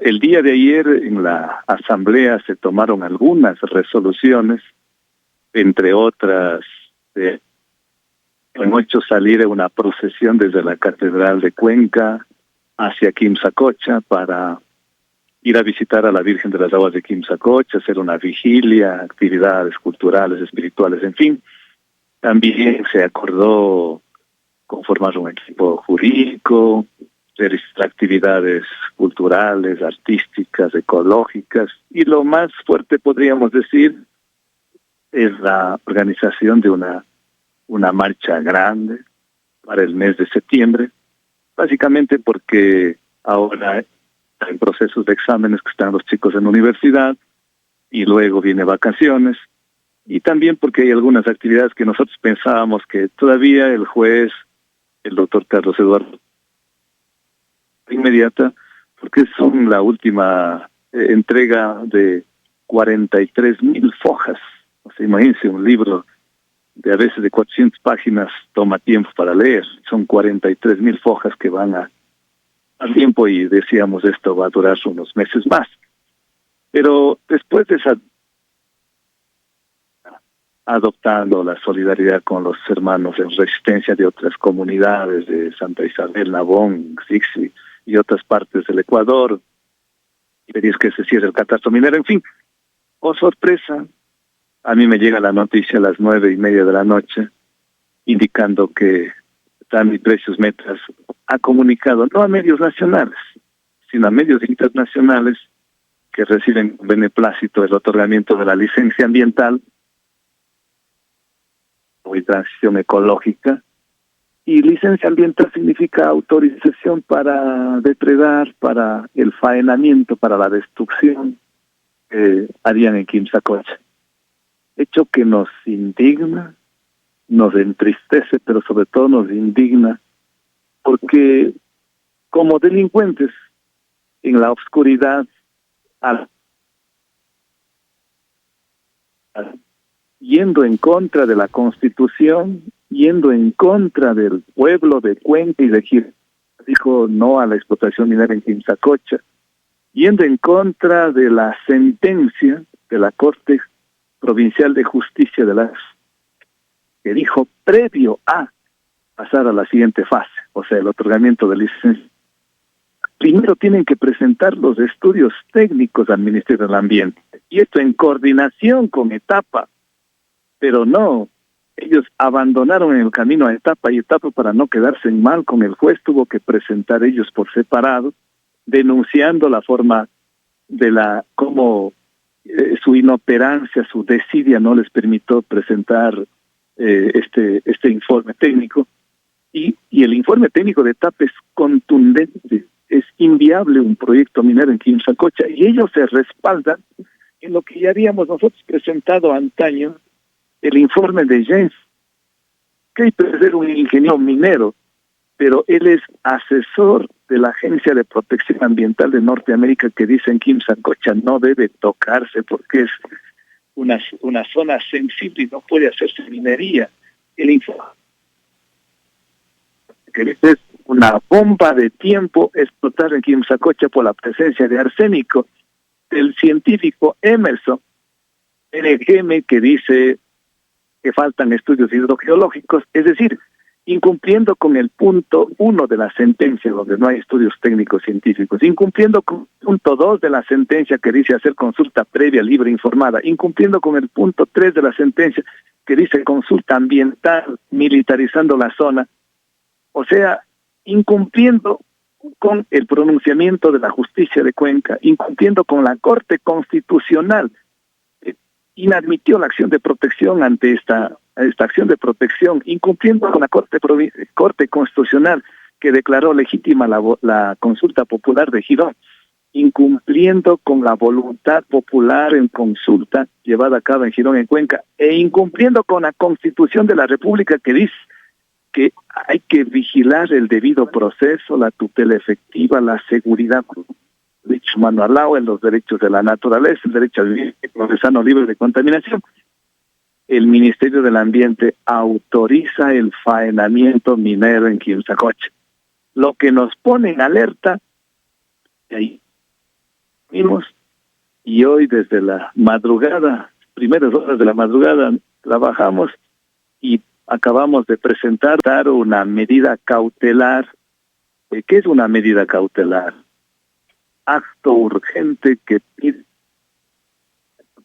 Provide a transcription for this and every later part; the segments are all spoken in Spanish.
El día de ayer en la asamblea se tomaron algunas resoluciones, entre otras, han hecho salir una procesión desde la Catedral de Cuenca hacia Quimsacocha para ir a visitar a la Virgen de las Aguas de Quimsacocha, hacer una vigilia, actividades culturales, espirituales, en fin. También se acordó conformar un equipo jurídico, realizar actividades culturales, artísticas, ecológicas, y lo más fuerte, podríamos decir, es la organización de una marcha grande para el mes de septiembre, básicamente porque ahora en procesos de exámenes que están los chicos en universidad, y luego viene vacaciones, y también porque hay algunas actividades que nosotros pensábamos que todavía el juez, el doctor Carlos Eduardo, inmediata, porque son la última entrega de 43,000 fojas. O sea, imagínense, un libro de a veces de 400 páginas toma tiempo para leer. Son 43,000 fojas que van al tiempo, y decíamos esto va a durar unos meses más. Pero después de esa, adoptando la solidaridad con los hermanos en resistencia de otras comunidades de Santa Isabel, Nabón, Xixi y otras partes del Ecuador, y pedís que se cierre el catastro minero, en fin. Oh, sorpresa, a mí me llega la noticia a las 9:30 de la noche, indicando que Dani Precios Metras ha comunicado, no a medios nacionales, sino a medios internacionales, que reciben con beneplácito el otorgamiento de la licencia ambiental y transición ecológica. Y licencia ambiental significa autorización para depredar, para el faenamiento, para la destrucción que harían en Quimsacocha. Hecho que nos indigna, nos entristece, pero sobre todo nos indigna, porque como delincuentes en la oscuridad, yendo en contra de la Constitución, yendo en contra del pueblo de Cuenca y de Girón, dijo no a la explotación minera en Quimsacocha, yendo en contra de la sentencia de la Corte Provincial de Justicia de las que dijo previo a pasar a la siguiente fase, o sea, el otorgamiento de licencia. Primero tienen que presentar los estudios técnicos al Ministerio del Ambiente, y esto en coordinación con Etapa, pero no, ellos abandonaron en el camino a Etapa, y Etapa, para no quedarse en mal con el juez, tuvo que presentar ellos por separado, denunciando la forma de cómo su inoperancia, su desidia no les permitió presentar este informe técnico, y el informe técnico de Etapa es contundente. Es inviable un proyecto minero en Quimsacocha, y ellos se respaldan en lo que ya habíamos nosotros presentado antaño, el informe de Jens, que puede ser un ingeniero minero, pero él es asesor de la Agencia de Protección Ambiental de Norteamérica, que dice en Quimsacocha no debe tocarse porque es una zona sensible y no puede hacerse minería. El informe que es una bomba de tiempo explotar en Quimsacocha por la presencia de arsénico. El científico Emerson NGM, que dice que faltan estudios hidrogeológicos, es decir, incumpliendo con el punto 1 de la sentencia, donde no hay estudios técnicos científicos, incumpliendo con el punto 2 de la sentencia, que dice hacer consulta previa, libre, informada, incumpliendo con el punto 3 de la sentencia, que dice consulta ambiental, militarizando la zona, o sea, incumpliendo con el pronunciamiento de la justicia de Cuenca, incumpliendo con la Corte Constitucional, inadmitió la acción de protección ante esta acción de protección, incumpliendo con la Corte Constitucional, que declaró legítima la consulta popular de Girón, incumpliendo con la voluntad popular en consulta llevada a cabo en Girón, en Cuenca, e incumpliendo con la Constitución de la República, que dice que hay que vigilar el debido proceso, la tutela efectiva, la seguridad, el derecho humano al agua, los derechos de la naturaleza, el derecho a vivir sano, libre de contaminación. El Ministerio del Ambiente autoriza el faenamiento minero en Quimsacocha, lo que nos pone en alerta. Y ahí dormimos y hoy desde la madrugada, primeras horas de la madrugada, trabajamos y acabamos de presentar una medida cautelar. ¿Qué es una medida cautelar? Acto urgente que pide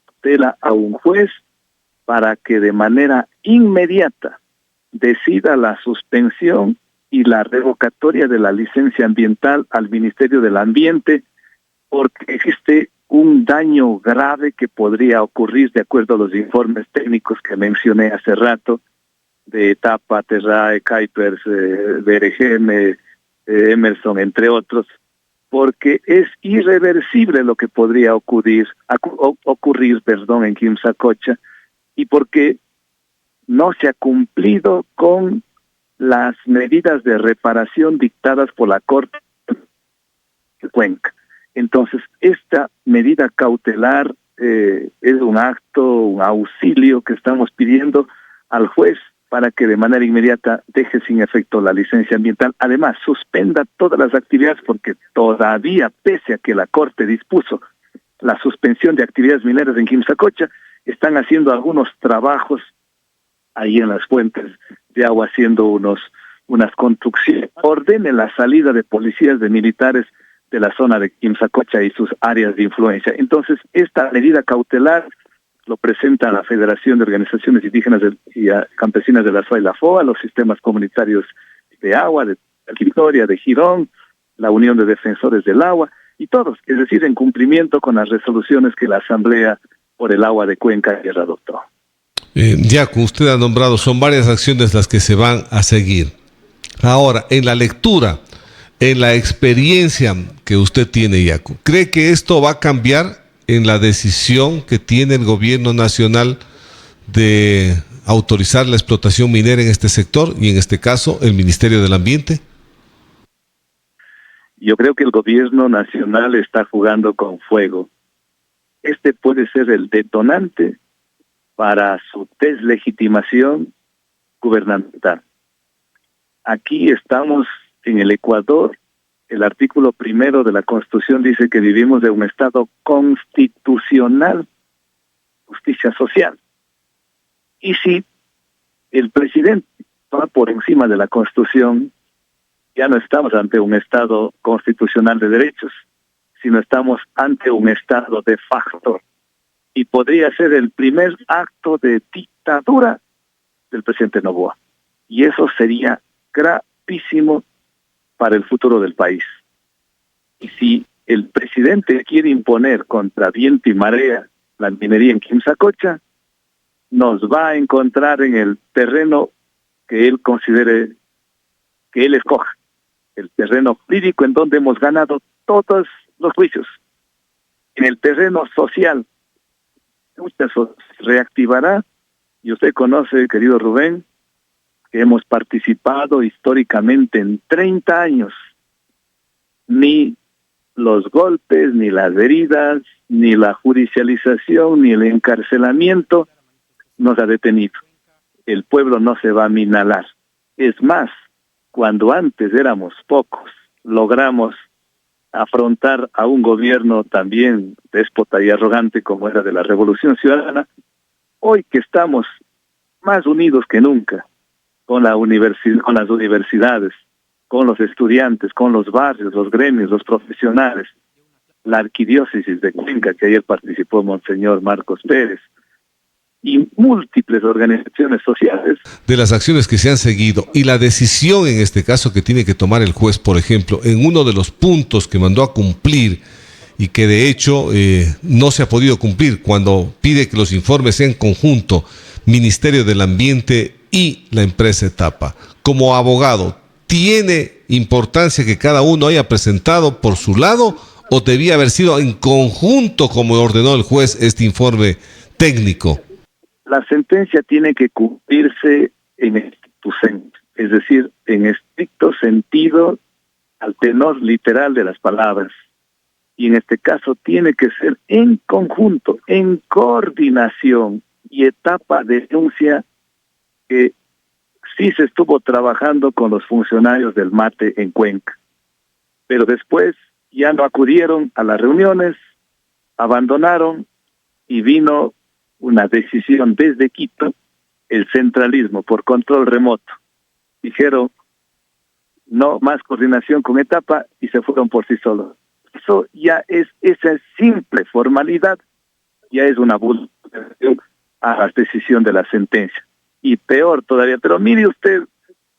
tutela a un juez para que de manera inmediata decida la suspensión y la revocatoria de la licencia ambiental al Ministerio del Ambiente, porque existe un daño grave que podría ocurrir de acuerdo a los informes técnicos que mencioné hace rato, de Tapa, Terrae, Kuipers, BRGM, Emerson, entre otros, porque es irreversible lo que podría ocurrir en Quimsacocha, y porque no se ha cumplido con las medidas de reparación dictadas por la Corte de Cuenca. Entonces, esta medida cautelar es un acto, un auxilio que estamos pidiendo al juez para que de manera inmediata deje sin efecto la licencia ambiental. Además, suspenda todas las actividades, porque todavía, pese a que la Corte dispuso la suspensión de actividades mineras en Quimsacocha, están haciendo algunos trabajos ahí en las fuentes de agua, haciendo unas construcciones. Ordene la salida de policías, de militares de la zona de Quimsacocha y sus áreas de influencia. Entonces, esta medida cautelar lo presenta la Federación de Organizaciones Indígenas y Campesinas de la SOA y la FOA, los sistemas comunitarios de agua, de Victoria, de Girón, la Unión de Defensores del Agua, y todos, es decir, en cumplimiento con las resoluciones que la Asamblea por el Agua de Cuenca ayer adoptó. Yacu, usted ha nombrado, son varias acciones las que se van a seguir. Ahora, en la lectura, en la experiencia que usted tiene, Yacu, ¿cree que esto va a cambiar en la decisión que tiene el gobierno nacional de autorizar la explotación minera en este sector y en este caso el Ministerio del Ambiente? Yo creo que el gobierno nacional está jugando con fuego. Este puede ser el detonante para su deslegitimación gubernamental. Aquí estamos en el Ecuador. El artículo 1 de la Constitución dice que vivimos de un Estado constitucional, justicia social. Y si el presidente va por encima de la Constitución, ya no estamos ante un Estado constitucional de derechos, sino estamos ante un Estado de facto. Y podría ser el primer acto de dictadura del presidente Noboa. Y eso sería gravísimo para el futuro del país. Y si el presidente quiere imponer contra viento y marea la minería en Quimsacocha, nos va a encontrar en el terreno que él considere, que él escoja, el terreno jurídico en donde hemos ganado todos los juicios. En el terreno social, reactivará, y usted conoce, querido Rubén, que hemos participado históricamente en 30 años. Ni los golpes, ni las heridas, ni la judicialización, ni el encarcelamiento nos ha detenido. El pueblo no se va a minalar. Es más, cuando antes éramos pocos, logramos afrontar a un gobierno también déspota y arrogante como era de la Revolución Ciudadana. Hoy que estamos más unidos que nunca, con las universidades, con los estudiantes, con los barrios, los gremios, los profesionales, la arquidiócesis de Cuenca, que ayer participó Monseñor Marcos Pérez, y múltiples organizaciones sociales. De las acciones que se han seguido y la decisión en este caso que tiene que tomar el juez, por ejemplo, en uno de los puntos que mandó a cumplir y que de hecho no se ha podido cumplir, cuando pide que los informes sean conjunto, Ministerio del Ambiente y la empresa Etapa. Como abogado, ¿tiene importancia que cada uno haya presentado por su lado o debía haber sido en conjunto como ordenó el juez este informe técnico? La sentencia tiene que cumplirse en estricto sensu, es decir, en estricto sentido al tenor literal de las palabras. Y en este caso tiene que ser en conjunto, en coordinación, y Etapa denuncia que sí se estuvo trabajando con los funcionarios del MATE en Cuenca, pero después ya no acudieron a las reuniones, abandonaron y vino una decisión desde Quito, el centralismo por control remoto. Dijeron, no más coordinación con etapa y se fueron por sí solos. Eso ya es, esa simple formalidad, ya es una vulneración a la decisión de la sentencia. Y peor todavía, pero mire usted,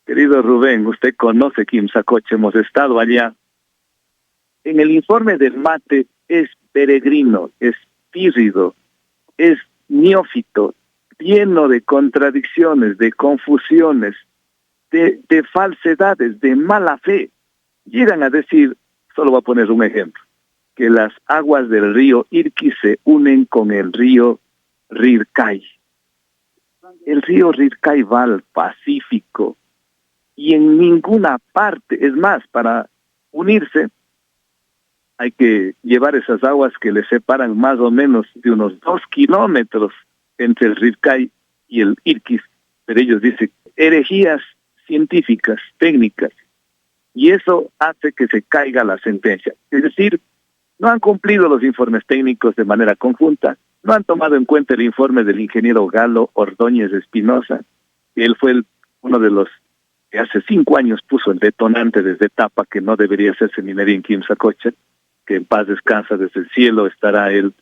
querido Rubén, usted conoce Quimsacocha, hemos estado allá. En el informe del MATE es peregrino, es pírrido, es neófito, lleno de contradicciones, de confusiones, de falsedades, de mala fe. Llegan a decir, solo voy a poner un ejemplo, que las aguas del río Irqui se unen con el río Rircay. El río Rircay va al Pacífico y en ninguna parte, es más, para unirse hay que llevar esas aguas que le separan más o menos de unos 2 kilómetros entre el Rircay y el Irquis, pero ellos dicen herejías científicas, técnicas, y eso hace que se caiga la sentencia. Es decir, no han cumplido los informes técnicos de manera conjunta, no han tomado en cuenta el informe del ingeniero Galo Ordóñez Espinosa, que él fue uno de los que hace 5 años puso el detonante desde etapa que no debería hacerse minería en Quimsacocha, que en paz descansa desde el cielo, estará él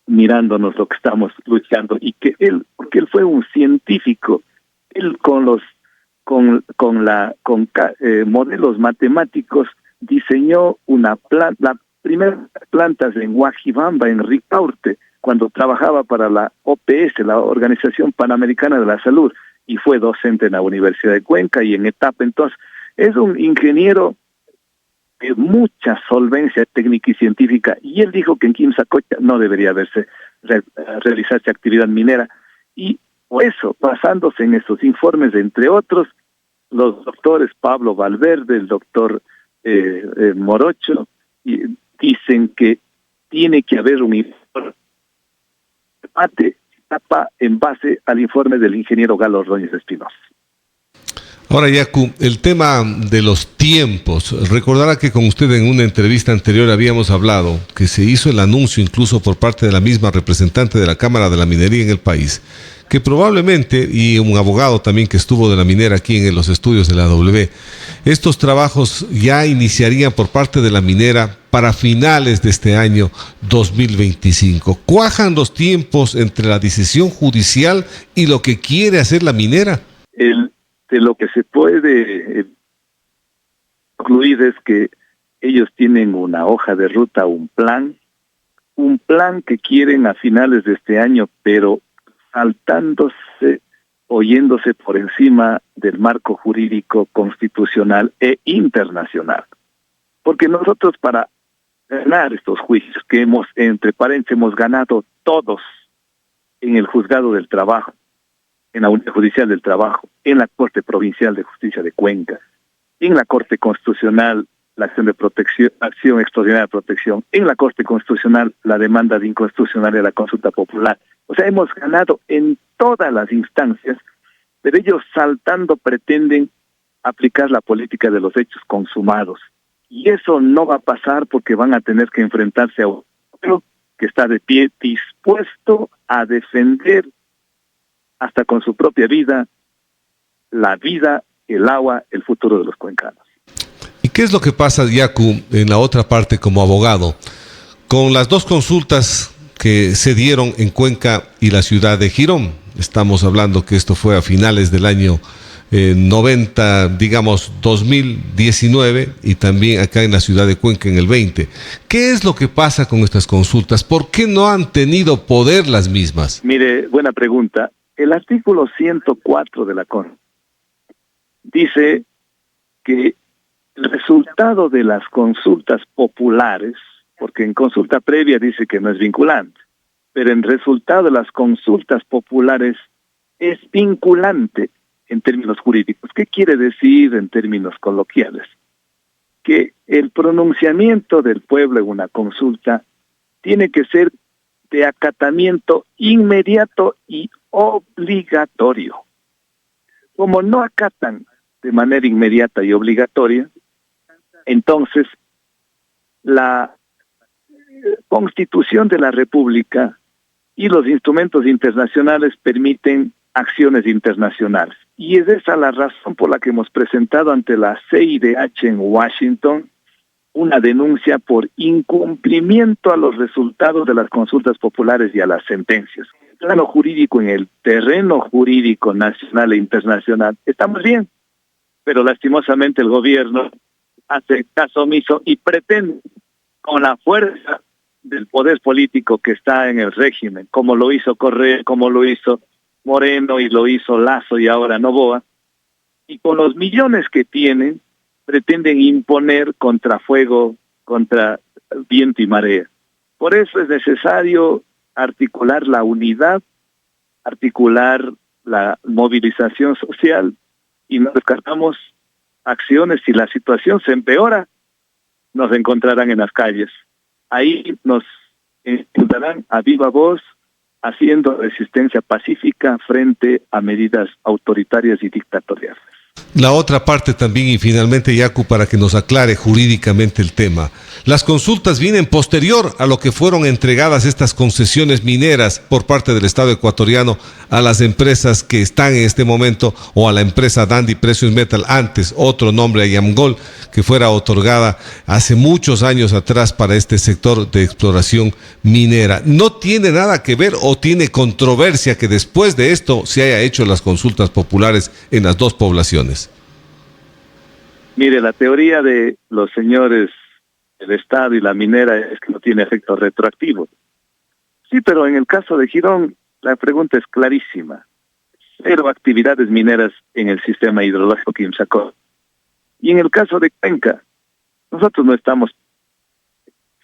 mirándonos lo que estamos luchando, y que él, porque él fue un científico, él con modelos matemáticos diseñó las primeras plantas en Guajibamba, en Ricaurte, cuando trabajaba para la OPS, la Organización Panamericana de la Salud, y fue docente en la Universidad de Cuenca y en etapa. Entonces, es un ingeniero de mucha solvencia técnica y científica, y él dijo que en Quimsacocha no debería realizarse actividad minera, y por eso, basándose en esos informes, entre otros, los doctores Pablo Valverde, el doctor Morocho, dicen que tiene que haber un informe en base al informe del ingeniero Galo Ordóñez Espinosa. Ahora, Yacu, el tema de los tiempos. Recordará que con usted en una entrevista anterior habíamos hablado que se hizo el anuncio incluso por parte de la misma representante de la Cámara de la Minería en el país, que probablemente, y un abogado también que estuvo de la minera aquí en los estudios de la W, estos trabajos ya iniciarían por parte de la minera para finales de este año 2025. ¿Cuajan los tiempos entre la decisión judicial y lo que quiere hacer la minera? De lo que se puede concluir es que ellos tienen una hoja de ruta, un plan que quieren a finales de este año, pero saltándose, oyéndose por encima del marco jurídico constitucional e internacional. Porque nosotros, para ganar estos juicios que entre paréntesis, hemos ganado todos en el Juzgado del Trabajo, en la Unidad Judicial del Trabajo, en la Corte Provincial de Justicia de Cuenca, en la Corte Constitucional, la acción de protección, acción extraordinaria de protección, en la Corte Constitucional, la demanda de inconstitucionalidad de la consulta popular. O sea, hemos ganado en todas las instancias, pero ellos saltando pretenden aplicar la política de los hechos consumados. Y eso no va a pasar porque van a tener que enfrentarse a un pueblo que está de pie dispuesto a defender hasta con su propia vida, la vida, el agua, el futuro de los cuencanos. ¿Y qué es lo que pasa, Yacu, en la otra parte como abogado, con las dos consultas que se dieron en Cuenca y la ciudad de Girón? Estamos hablando que esto fue a finales del año 90, digamos 2019, y también acá en la ciudad de Cuenca en el 20. ¿Qué es lo que pasa con estas consultas? ¿Por qué no han tenido poder las mismas? Mire, buena pregunta. El artículo 104 de la Constitución dice que el resultado de las consultas populares, porque en consulta previa dice que no es vinculante, pero en resultado de las consultas populares es vinculante en términos jurídicos. ¿Qué quiere decir en términos coloquiales? Que el pronunciamiento del pueblo en una consulta tiene que ser de acatamiento inmediato y obligatorio. Como no acatan de manera inmediata y obligatoria, entonces Constitución de la República y los instrumentos internacionales permiten acciones internacionales. Y es esa la razón por la que hemos presentado ante la CIDH en Washington una denuncia por incumplimiento a los resultados de las consultas populares y a las sentencias. En el plano jurídico, en el terreno jurídico nacional e internacional, estamos bien, pero lastimosamente el gobierno hace caso omiso y pretende, con la fuerza del poder político que está en el régimen, como lo hizo Correa, como lo hizo Moreno y lo hizo Lasso y ahora Noboa, y con los millones que tienen, pretenden imponer contra fuego, contra viento y marea. Por eso es necesario articular la unidad, articular la movilización social y no descartamos acciones. Si la situación se empeora, nos encontrarán en las calles. Ahí nos encontrarán a viva voz haciendo resistencia pacífica frente a medidas autoritarias y dictatoriales. La otra parte también, y finalmente, Yacu, para que nos aclare jurídicamente el tema. Las consultas vienen posterior a lo que fueron entregadas estas concesiones mineras por parte del Estado ecuatoriano a las empresas que están en este momento, o a la empresa Dandy Precious Metal, antes otro nombre, Ayamgol, que fuera otorgada hace muchos años atrás para este sector de exploración minera. ¿No tiene nada que ver o tiene controversia que después de esto se haya hecho las consultas populares en las dos poblaciones? Mire, la teoría de los señores del Estado y la minera es que no tiene efecto retroactivo. Sí, pero en el caso de Girón, la pregunta es clarísima. 0 actividades mineras en el sistema hidrológico Quimsacó. Y en el caso de Cuenca, nosotros no estamos,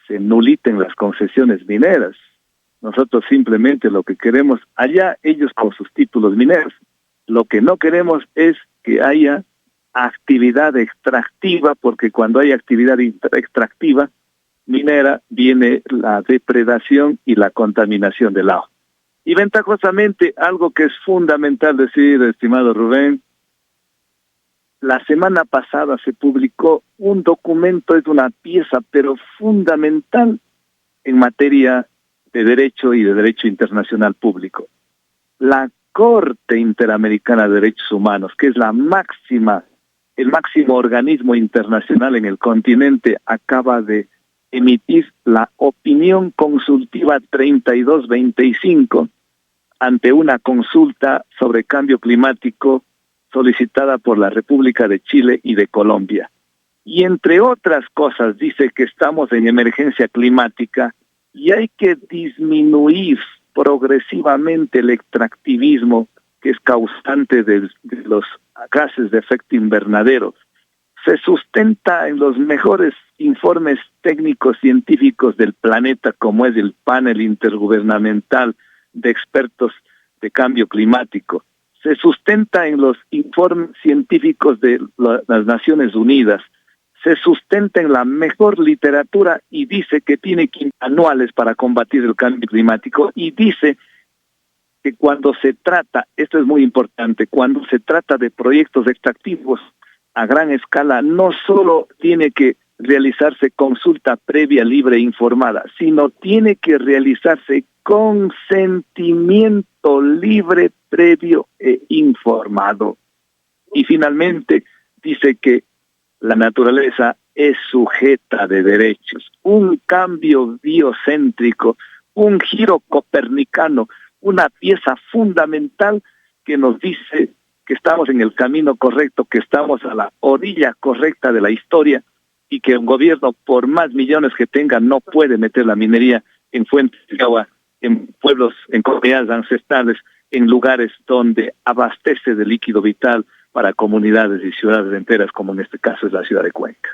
se nuliten las concesiones mineras. Nosotros simplemente lo que queremos, allá ellos con sus títulos mineros, lo que no queremos es que haya actividad extractiva, porque cuando hay actividad extractiva minera viene la depredación y la contaminación del agua. Y ventajosamente, algo que es fundamental decir, estimado Rubén, la semana pasada se publicó un documento, es una pieza, pero fundamental en materia de derecho y de derecho internacional público. La Corte Interamericana de Derechos Humanos, que es el máximo organismo internacional en el continente, acaba de emitir la opinión consultiva 3225 ante una consulta sobre cambio climático solicitada por la República de Chile y de Colombia. Y entre otras cosas dice que estamos en emergencia climática y hay que disminuir progresivamente el extractivismo que es causante de los gases de efecto invernadero. Se sustenta en los mejores informes técnicos científicos del planeta, como es el panel intergubernamental de expertos de cambio climático. Se sustenta en los informes científicos de las Naciones Unidas. Se sustenta en la mejor literatura y dice que tiene anuales para combatir el cambio climático, y dice que cuando se trata, esto es muy importante, cuando se trata de proyectos extractivos a gran escala, no solo tiene que realizarse consulta previa, libre e informada, sino tiene que realizarse consentimiento libre, previo e informado. Y finalmente dice que la naturaleza es sujeta de derechos. Un cambio biocéntrico, un giro copernicano, una pieza fundamental que nos dice que estamos en el camino correcto, que estamos a la orilla correcta de la historia, y que un gobierno, por más millones que tenga, no puede meter la minería en fuentes de agua, en pueblos, en comunidades ancestrales, en lugares donde abastece de líquido vital para comunidades y ciudades enteras, como en este caso es la ciudad de Cuenca.